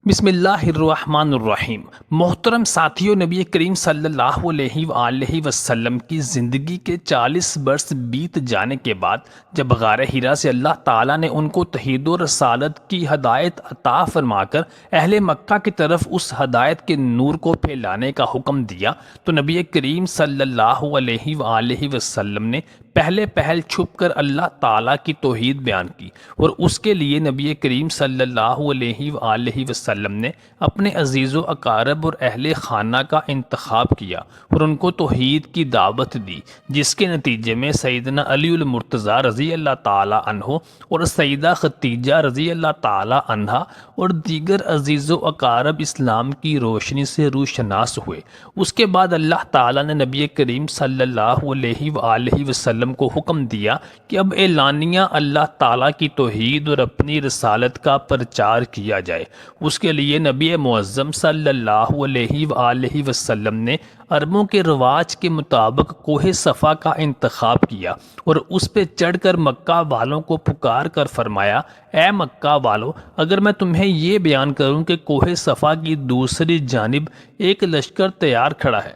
بسم اللہ الرحمن الرحیم۔ محترم ساتھیو، نبی کریم صلی اللہ علیہ وآلہ وسلم کی زندگی کے 40 برس بیت جانے کے بعد جب غار حرا سے اللہ تعالیٰ نے ان کو توحید و رسالت کی ہدایت عطا فرما کر اہل مکہ کی طرف اس ہدایت کے نور کو پھیلانے کا حکم دیا تو نبی کریم صلی اللہ علیہ وآلہ وسلم نے پہل چھپ کر اللہ تعالیٰ کی توحید بیان کی، اور اس کے لیے نبی کریم صلی اللہ علیہ وآلہ وسلم نے اپنے عزیز و اقارب اور اہل خانہ کا انتخاب کیا اور ان کو توحید کی دعوت دی، جس کے نتیجے میں سیدنا علی المرتضیٰ رضی اللہ تعالیٰ عنہ اور سیدہ خدیجہ رضی اللہ تعالیٰ عنہا اور دیگر عزیز و اقارب اسلام کی روشنی سے روشناس ہوئے۔ اس کے بعد اللہ تعالیٰ نے نبی کریم صلی اللہ علیہ وآلہ وسلم کو حکم دیا کہ اب اعلانیہ اللہ تعالیٰ کی توحید اور اپنی رسالت کا پرچار کیا جائے۔ اس کے لیے نبی معظم صلی اللہ علیہ وآلہ وسلم نے عربوں کے رواج کے مطابق کوہ صفا کا انتخاب کیا اور اس پہ چڑھ کر مکہ والوں کو پکار کر فرمایا، اے مکہ والو، اگر میں تمہیں یہ بیان کروں کہ کوہ صفا کی دوسری جانب ایک لشکر تیار کھڑا ہے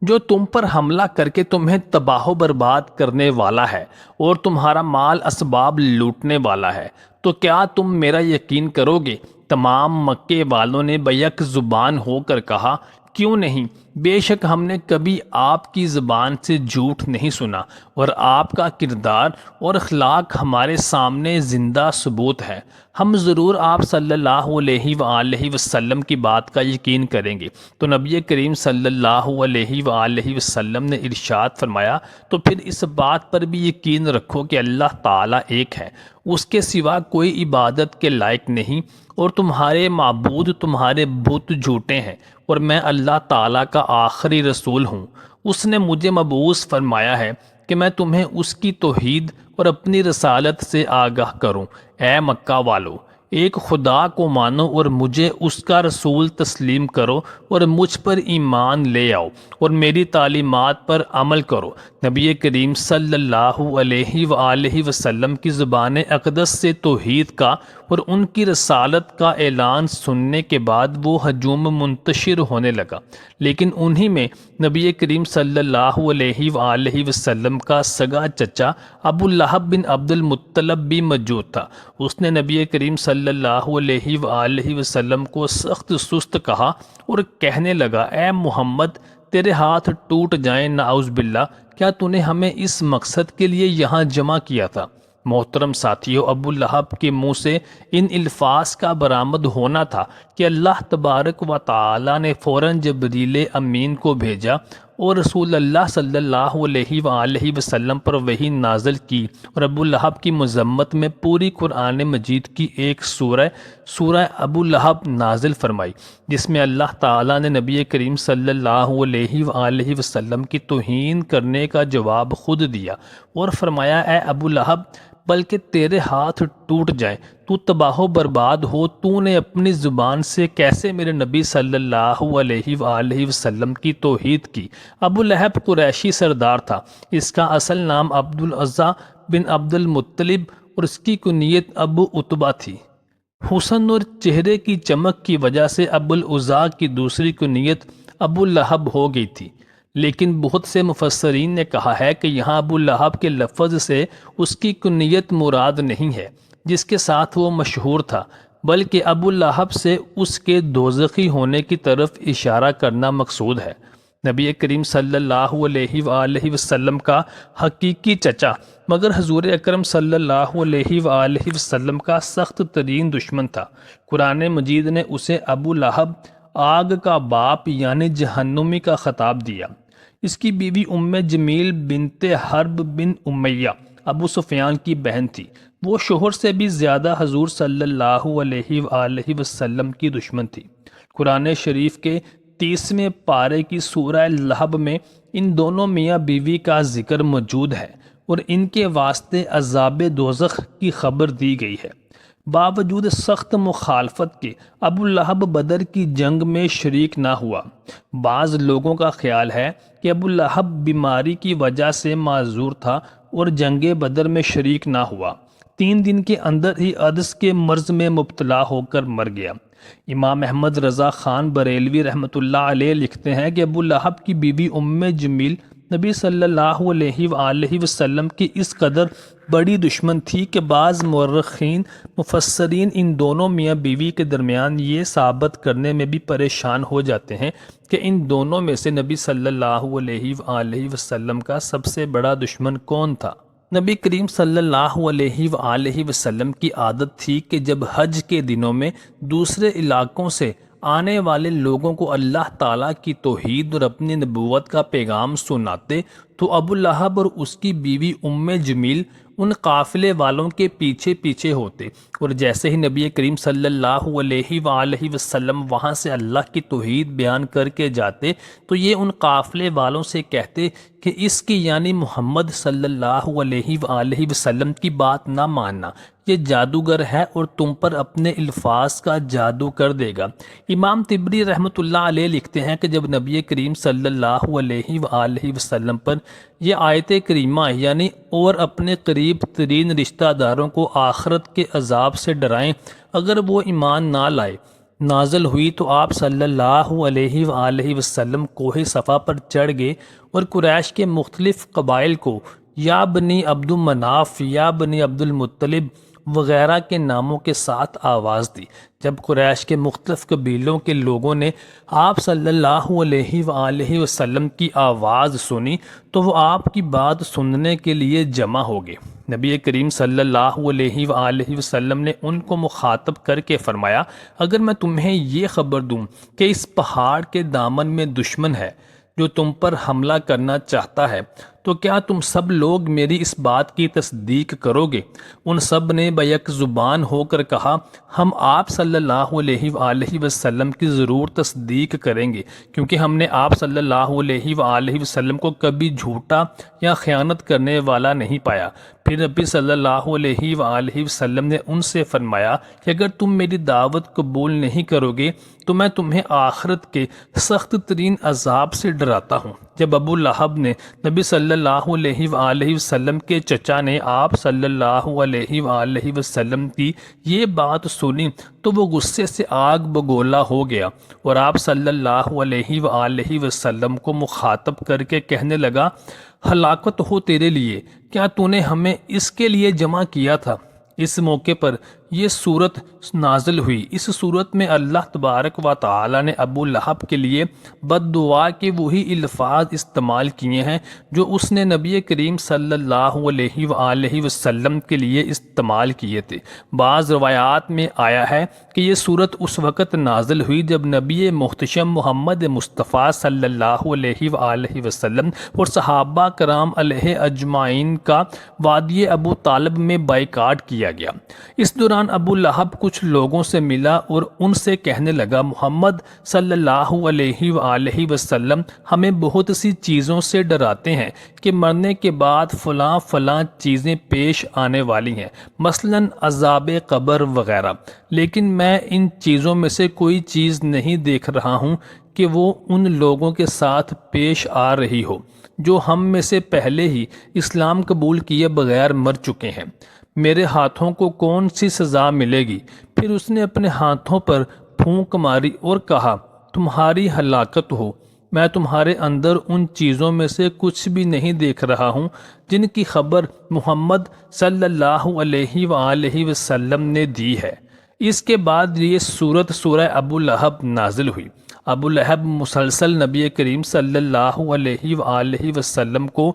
جو تم پر حملہ کر کے تمہیں تباہ و برباد کرنے والا ہے اور تمہارا مال اسباب لوٹنے والا ہے، تو کیا تم میرا یقین کرو گے؟ تمام مکے والوں نے بیک زبان ہو کر کہا، کیوں نہیں، بے شک ہم نے کبھی آپ کی زبان سے جھوٹ نہیں سنا، اور آپ کا کردار اور اخلاق ہمارے سامنے زندہ ثبوت ہے، ہم ضرور آپ صلی اللہ علیہ وآلہ وسلم کی بات کا یقین کریں گے۔ تو نبی کریم صلی اللہ علیہ وآلہ وسلم نے ارشاد فرمایا، تو پھر اس بات پر بھی یقین رکھو کہ اللہ تعالیٰ ایک ہے، اس کے سوا کوئی عبادت کے لائق نہیں، اور تمہارے معبود تمہارے بت جھوٹے ہیں، اور میں اللہ تعالیٰ کا آخری رسول ہوں۔ اس نے مجھے مبعوث فرمایا ہے کہ میں تمہیں اس کی توحید اور اپنی رسالت سے آگاہ کروں۔ اے مکہ والو، ایک خدا کو مانو اور مجھے اس کا رسول تسلیم کرو اور مجھ پر ایمان لے آؤ اور میری تعلیمات پر عمل کرو۔ نبی کریم صلی اللہ علیہ وآلہ وسلم کی زبان اقدس سے توحید کا اور ان کی رسالت کا اعلان سننے کے بعد وہ ہجوم منتشر ہونے لگا، لیکن انہی میں نبی کریم صلی اللہ علیہ وآلہ وسلم کا سگا چچا ابو لہب بن عبد المطلب بھی موجود تھا۔ اس نے نبی کریم صلی اللہ علیہ وآلہ وسلم کو سخت سست کہا اور کہنے لگا، اے محمد، تیرے ہاتھ ٹوٹ جائیں، نعوذ باللہ، کیا تو نے ہمیں اس مقصد کے لیے یہاں جمع کیا تھا؟ محترم ساتھیو، ابو لہب کے منہ سے ان الفاظ کا برآمد ہونا تھا کہ اللہ تبارک و تعالی نے فوراً جبریل امین کو بھیجا اور رسول اللہ صلی اللہ علیہ وآلہ وسلم پر وحی نازل کی، اور ابو لہب کی مذمت میں پوری قرآن مجید کی ایک سورہ ابو لہب نازل فرمائی، جس میں اللہ تعالیٰ نے نبی کریم صلی اللہ علیہ وآلہ وسلم کی توہین کرنے کا جواب خود دیا اور فرمایا، اے ابو لہب، بلکہ تیرے ہاتھ ٹوٹ جائیں، تو تباہ و برباد ہو، تو نے اپنی زبان سے کیسے میرے نبی صلی اللہ علیہ وآلہ وسلم کی توحید کی۔ ابو لہب قریشی سردار تھا، اس کا اصل نام عبد العزیٰ بن عبد المطلب اور اس کی کنیت ابو عتبہ تھی۔ حسن اور چہرے کی چمک کی وجہ سے ابو العزیٰ کی دوسری کنیت ابو لہب ہو گئی تھی، لیکن بہت سے مفسرین نے کہا ہے کہ یہاں ابو لہب کے لفظ سے اس کی کنیت مراد نہیں ہے جس کے ساتھ وہ مشہور تھا، بلکہ ابو لہب سے اس کے دوزخی ہونے کی طرف اشارہ کرنا مقصود ہے۔ نبی کریم صلی اللہ علیہ وآلہ وسلم کا حقیقی چچا مگر حضور اکرم صلی اللہ علیہ وآلہ وسلم کا سخت ترین دشمن تھا۔ قرآن مجید نے اسے ابو لہب، آگ کا باپ یعنی جہنمی کا خطاب دیا۔ اس کی بیوی ام جمیل بنت حرب بن امیہ ابو سفیان کی بہن تھی، وہ شوہر سے بھی زیادہ حضور صلی اللہ علیہ وآلہ وسلم کی دشمن تھی۔ قرآن شریف کے 30ویں پارے کی سورہ لہب میں ان دونوں میاں بیوی کا ذکر موجود ہے اور ان کے واسطے عذاب دوزخ کی خبر دی گئی ہے۔ باوجود سخت مخالفت کے ابو لہب بدر کی جنگ میں شریک نہ ہوا۔ بعض لوگوں کا خیال ہے کہ ابو لہب بیماری کی وجہ سے معذور تھا اور جنگ بدر میں شریک نہ ہوا، 3 دن کے اندر ہی عدس کے مرض میں مبتلا ہو کر مر گیا۔ امام احمد رضا خان بریلوی رحمۃ اللہ علیہ لکھتے ہیں کہ ابو لہب کی بیوی جمیل نبی صلی اللہ علیہ وآلہ وسلم کی اس قدر بڑی دشمن تھی کہ بعض مورخین مفسرین ان دونوں میاں بیوی کے درمیان یہ ثابت کرنے میں بھی پریشان ہو جاتے ہیں کہ ان دونوں میں سے نبی صلی اللہ علیہ وآلہ وسلم کا سب سے بڑا دشمن کون تھا۔ نبی کریم صلی اللہ علیہ وآلہ وسلم کی عادت تھی کہ جب حج کے دنوں میں دوسرے علاقوں سے آنے والے لوگوں کو اللہ تعالیٰ کی توحید اور اپنی نبوت کا پیغام سناتے تو ابو لہب اور اس کی بیوی جمیل ان قافلے والوں کے پیچھے پیچھے ہوتے، اور جیسے ہی نبی کریم صلی اللہ علیہ وآلہ وسلم وہاں سے اللہ کی توحید بیان کر کے جاتے تو یہ ان قافلے والوں سے کہتے کہ اس کی یعنی محمد صلی اللہ علیہ وآلہ وسلم کی بات نہ ماننا، یہ جادوگر ہے اور تم پر اپنے الفاظ کا جادو کر دے گا۔ امام طبری رحمۃ اللہ علیہ لکھتے ہیں کہ جب نبی کریم صلی اللہ علیہ وآلہ وسلم پر یہ آیت کریمہ یعنی اور اپنے قریب ترین رشتہ داروں کو آخرت کے عذاب سے ڈرائیں اگر وہ ایمان نہ لائے نازل ہوئی تو آپ صلی اللہ علیہ وآلہ وسلم کوہ صفا پر چڑھ گئے اور قریش کے مختلف قبائل کو یا بنی عبد مناف یا بنی عبد المطلب وغیرہ کے ناموں کے ساتھ آواز دی۔ جب قریش کے مختلف قبیلوں کے لوگوں نے آپ صلی اللہ علیہ وآلہ وسلم کی آواز سنی تو وہ آپ کی بات سننے کے لیے جمع ہو گئے۔ نبی کریم صلی اللہ علیہ وآلہ وسلم نے ان کو مخاطب کر کے فرمایا، اگر میں تمہیں یہ خبر دوں کہ اس پہاڑ کے دامن میں دشمن ہے جو تم پر حملہ کرنا چاہتا ہے تو کیا تم سب لوگ میری اس بات کی تصدیق کرو گے؟ ان سب نے بیک زبان ہو کر کہا، ہم آپ صلی اللہ علیہ وآلہ وسلم کی ضرور تصدیق کریں گے، کیونکہ ہم نے آپ صلی اللہ علیہ وآلہ وسلم کو کبھی جھوٹا یا خیانت کرنے والا نہیں پایا۔ پھر نبی صلی اللہ علیہ وآلہ وسلم نے ان سے فرمایا کہ اگر تم میری دعوت قبول نہیں کرو گے تو میں تمہیں آخرت کے سخت ترین عذاب سے ڈراتا ہوں۔ جب ابو لہب نے نبی صلی اللہ علیہ وآلہ وسلم کے چچا نے آپ صلی اللہ علیہ وآلہ وسلم کی یہ بات سنی تو وہ غصے سے آگ بگولا ہو گیا اور آپ صلی اللہ علیہ وآلہ وسلم کو مخاطب کر کے کہنے لگا، ہلاکت ہو تیرے لیے، کیا تو نے ہمیں اس کے لیے جمع کیا تھا؟ اس موقع پر یہ صورت نازل ہوئی۔ اس صورت میں اللہ تبارک و تعالی نے ابو لہب کے لیے بد دعا کے وہی الفاظ استعمال کیے ہیں جو اس نے نبی کریم صلی اللہ علیہ وآلہ وسلم کے لیے استعمال کیے تھے۔ بعض روایات میں آیا ہے کہ یہ صورت اس وقت نازل ہوئی جب نبی محتشم محمد مصطفیٰ صلی اللہ علیہ وآلہ وسلم اور صحابہ کرام علیہ اجمعین کا وادی ابو طالب میں بائیکاٹ کیا گیا۔ اس دوران ابو لہب کچھ لوگوں سے ملا اور ان سے کہنے لگا، محمد صلی اللہ علیہ وآلہ وسلم ہمیں بہت سی چیزوں سے ڈراتے ہیں کہ مرنے کے بعد فلاں فلاں چیزیں پیش آنے والی ہیں، مثلا عذاب قبر وغیرہ، لیکن میں ان چیزوں میں سے کوئی چیز نہیں دیکھ رہا ہوں کہ وہ ان لوگوں کے ساتھ پیش آ رہی ہو جو ہم میں سے پہلے ہی اسلام قبول کیے بغیر مر چکے ہیں۔ میرے ہاتھوں کو کون سی سزا ملے گی؟ پھر اس نے اپنے ہاتھوں پر پھونک ماری اور کہا، تمہاری ہلاکت ہو، میں تمہارے اندر ان چیزوں میں سے کچھ بھی نہیں دیکھ رہا ہوں جن کی خبر محمد صلی اللہ علیہ وآلہ وسلم نے دی ہے۔ اس کے بعد یہ سورہ ابو لہب نازل ہوئی۔ ابو لہب مسلسل نبی کریم صلی اللہ علیہ وآلہ وسلم کو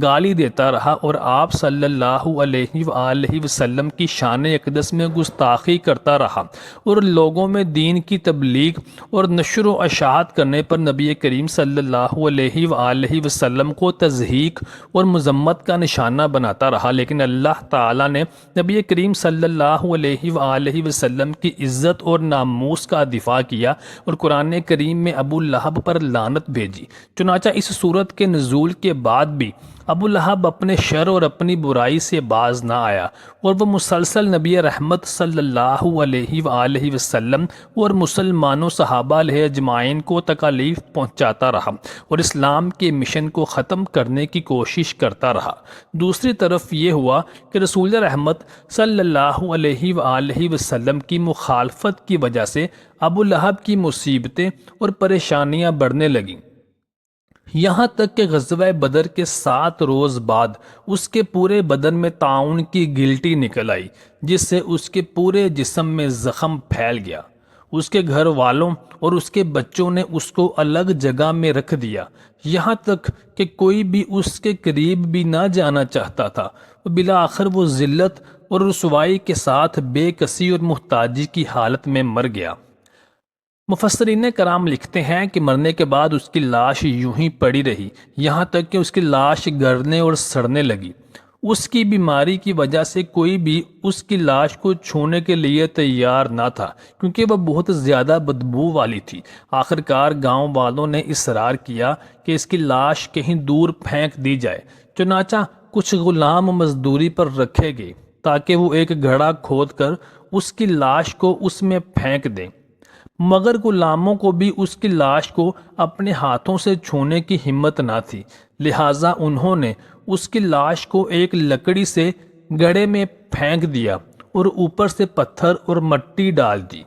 گالی دیتا رہا اور آپ صلی اللہ علیہ وآلہ وسلم کی شان اقدس میں گستاخی کرتا رہا، اور لوگوں میں دین کی تبلیغ اور نشر و اشاعت کرنے پر نبی کریم صلی اللہ علیہ وآلہ وسلم کو تضحیک اور مذمت کا نشانہ بناتا رہا، لیکن اللہ تعالیٰ نے نبی کریم صلی اللہ علیہ وآلہ وسلم کی عزت اور ناموس کا دفاع کیا اور قرآن کریم میں ابو لہب پر لعنت بھیجی۔ چنانچہ اس صورت کے نزول کے بعد بھی ابو لہب اپنے شر اور اپنی برائی سے باز نہ آیا اور وہ مسلسل نبی رحمت صلی اللہ علیہ وآلہ وسلم اور مسلمانوں صحابہ علیہ اجمعین کو تکالیف پہنچاتا رہا اور اسلام کے مشن کو ختم کرنے کی کوشش کرتا رہا۔ دوسری طرف یہ ہوا کہ رسول رحمت صلی اللہ علیہ وآلہ وسلم کی مخالفت کی وجہ سے ابو لہب کی مصیبتیں اور پریشانیاں بڑھنے لگیں، یہاں تک کہ غزوہ بدر کے 7 روز بعد اس کے پورے بدن میں طاعون کی گلٹی نکل آئی، جس سے اس کے پورے جسم میں زخم پھیل گیا۔ اس کے گھر والوں اور اس کے بچوں نے اس کو الگ جگہ میں رکھ دیا، یہاں تک کہ کوئی بھی اس کے قریب بھی نہ جانا چاہتا تھا۔ بالآخر وہ ذلت اور رسوائی کے ساتھ بے کسی اور محتاجی کی حالت میں مر گیا۔ مفسرین کرام لکھتے ہیں کہ مرنے کے بعد اس کی لاش یوں ہی پڑی رہی، یہاں تک کہ اس کی لاش گلنے اور سڑنے لگی۔ اس کی بیماری کی وجہ سے کوئی بھی اس کی لاش کو چھونے کے لیے تیار نہ تھا، کیونکہ وہ بہت زیادہ بدبو والی تھی۔ آخرکار گاؤں والوں نے اصرار کیا کہ اس کی لاش کہیں دور پھینک دی جائے، چنانچہ کچھ غلام مزدوری پر رکھے گئے تاکہ وہ ایک گڑھا کھود کر اس کی لاش کو اس میں پھینک دیں، مگر غلاموں کو بھی اس کی لاش کو اپنے ہاتھوں سے چھونے کی ہمت نہ تھی، لہٰذا انہوں نے اس کی لاش کو ایک لکڑی سے گڑھے میں پھینک دیا اور اوپر سے پتھر اور مٹی ڈال دی۔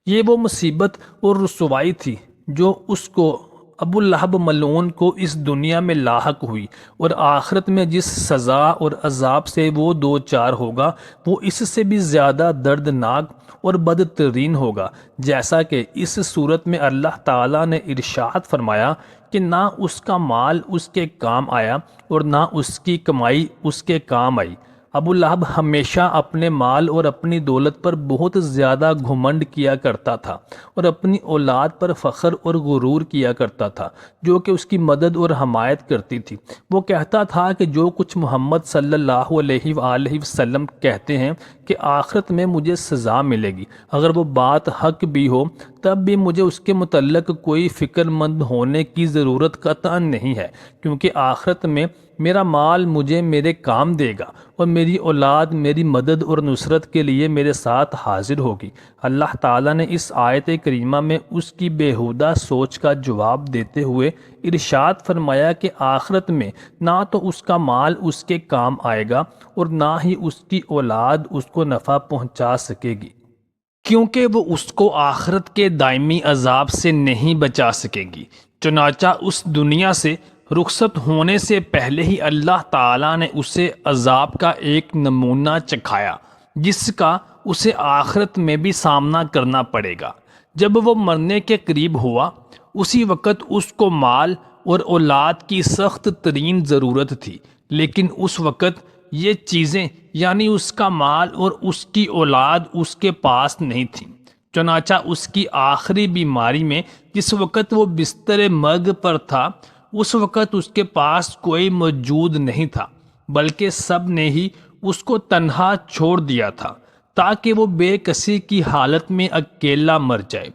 یہ وہ مصیبت اور رسوائی تھی جو اس کو ابو لہب ملعون کو اس دنیا میں لاحق ہوئی، اور آخرت میں جس سزا اور عذاب سے وہ دوچار ہوگا وہ اس سے بھی زیادہ دردناک اور بدترین ہوگا، جیسا کہ اس صورت میں اللہ تعالیٰ نے ارشاد فرمایا کہ نہ اس کا مال اس کے کام آیا اور نہ اس کی کمائی اس کے کام آئی۔ ابو لہب ہمیشہ اپنے مال اور اپنی دولت پر بہت زیادہ گھمنڈ کیا کرتا تھا اور اپنی اولاد پر فخر اور غرور کیا کرتا تھا جو کہ اس کی مدد اور حمایت کرتی تھی۔ وہ کہتا تھا کہ جو کچھ محمد صلی اللہ علیہ وآلہ وسلم کہتے ہیں کہ آخرت میں مجھے سزا ملے گی، اگر وہ بات حق بھی ہو تب بھی مجھے اس کے متعلق کوئی فکر مند ہونے کی ضرورت قطعا نہیں ہے، کیونکہ آخرت میں میرا مال مجھے میرے کام دے گا اور میری اولاد میری مدد اور نصرت کے لیے میرے ساتھ حاضر ہوگی۔ اللہ تعالیٰ نے اس آیت کریمہ میں اس کی بیہودہ سوچ کا جواب دیتے ہوئے ارشاد فرمایا کہ آخرت میں نہ تو اس کا مال اس کے کام آئے گا اور نہ ہی اس کی اولاد اس کو نفع پہنچا سکے گی، کیونکہ وہ اس کو آخرت کے دائمی عذاب سے نہیں بچا سکے گی۔ چنانچہ اس دنیا سے رخصت ہونے سے پہلے ہی اللہ تعالیٰ نے اسے عذاب کا ایک نمونہ چکھایا جس کا اسے آخرت میں بھی سامنا کرنا پڑے گا۔ جب وہ مرنے کے قریب ہوا اسی وقت اس کو مال اور اولاد کی سخت ترین ضرورت تھی، لیکن اس وقت یہ چیزیں یعنی اس کا مال اور اس کی اولاد اس کے پاس نہیں تھیں۔ چنانچہ اس کی آخری بیماری میں جس وقت وہ بستر مرگ پر تھا اس وقت اس کے پاس کوئی موجود نہیں تھا، بلکہ سب نے ہی اس کو تنہا چھوڑ دیا تھا تاکہ وہ بے کسی کی حالت میں اکیلا مر جائے۔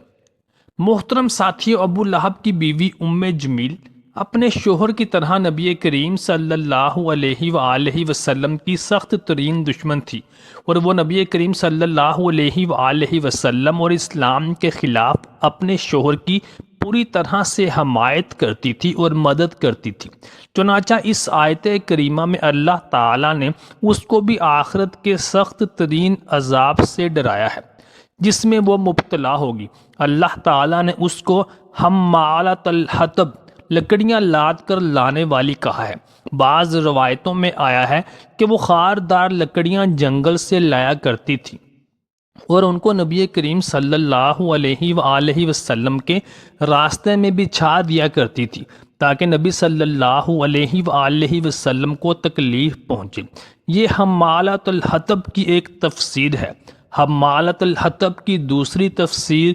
محترم ساتھیو، ابو لہب کی بیوی ام جمیل اپنے شوہر کی طرح نبی کریم صلی اللہ علیہ وآلہ وسلم کی سخت ترین دشمن تھی، اور وہ نبی کریم صلی اللہ علیہ وآلہ وسلم اور اسلام کے خلاف اپنے شوہر کی پوری طرح سے حمایت کرتی تھی اور مدد کرتی تھی۔ چنانچہ اس آیت کریمہ میں اللہ تعالیٰ نے اس کو بھی آخرت کے سخت ترین عذاب سے ڈرایا ہے جس میں وہ مبتلا ہوگی۔ اللہ تعالیٰ نے اس کو حمالۃ الحطب، لکڑیاں لاد کر لانے والی کہا ہے۔ بعض روایتوں میں آیا ہے کہ وہ خاردار لکڑیاں جنگل سے لایا کرتی تھی اور ان کو نبی کریم صلی اللہ علیہ وآلہ وسلم کے راستے میں بچھا دیا کرتی تھی تاکہ نبی صلی اللہ علیہ وآلہ وسلم کو تکلیف پہنچے۔ یہ حمالۃ الحطب کی ایک تفسیر ہے۔ حمالۃ الحطب کی دوسری تفسیر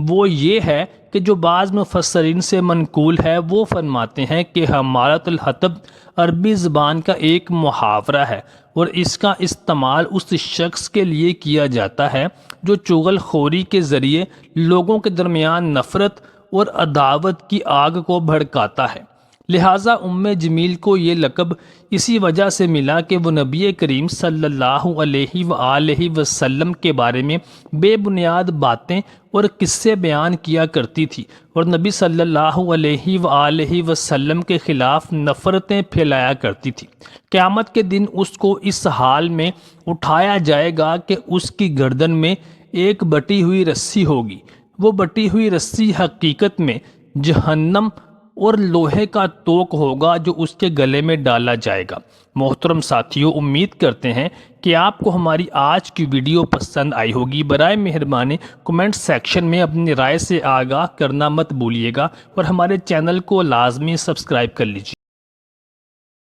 وہ یہ ہے کہ جو بعض مفسرین سے منقول ہے، وہ فرماتے ہیں کہ حمالۃ الحطب عربی زبان کا ایک محاورہ ہے اور اس کا استعمال اس شخص کے لیے کیا جاتا ہے جو چغل خوری کے ذریعے لوگوں کے درمیان نفرت اور عداوت کی آگ کو بھڑکاتا ہے۔ لہٰذا جمیل کو یہ لقب اسی وجہ سے ملا کہ وہ نبی کریم صلی اللہ علیہ وآلہ وسلم کے بارے میں بے بنیاد باتیں اور قصے بیان کیا کرتی تھی اور نبی صلی اللہ علیہ وآلہ وسلم کے خلاف نفرتیں پھیلایا کرتی تھی۔ قیامت کے دن اس کو اس حال میں اٹھایا جائے گا کہ اس کی گردن میں ایک بٹی ہوئی رسی ہوگی۔ وہ بٹی ہوئی رسی حقیقت میں جہنم اور لوہے کا توق ہوگا جو اس کے گلے میں ڈالا جائے گا۔ محترم ساتھیوں، امید کرتے ہیں کہ آپ کو ہماری آج کی ویڈیو پسند آئی ہوگی۔ برائے مہربانی کمنٹ سیکشن میں اپنی رائے سے آگاہ کرنا مت بھولیے گا اور ہمارے چینل کو لازمی سبسکرائب کر لیجیے۔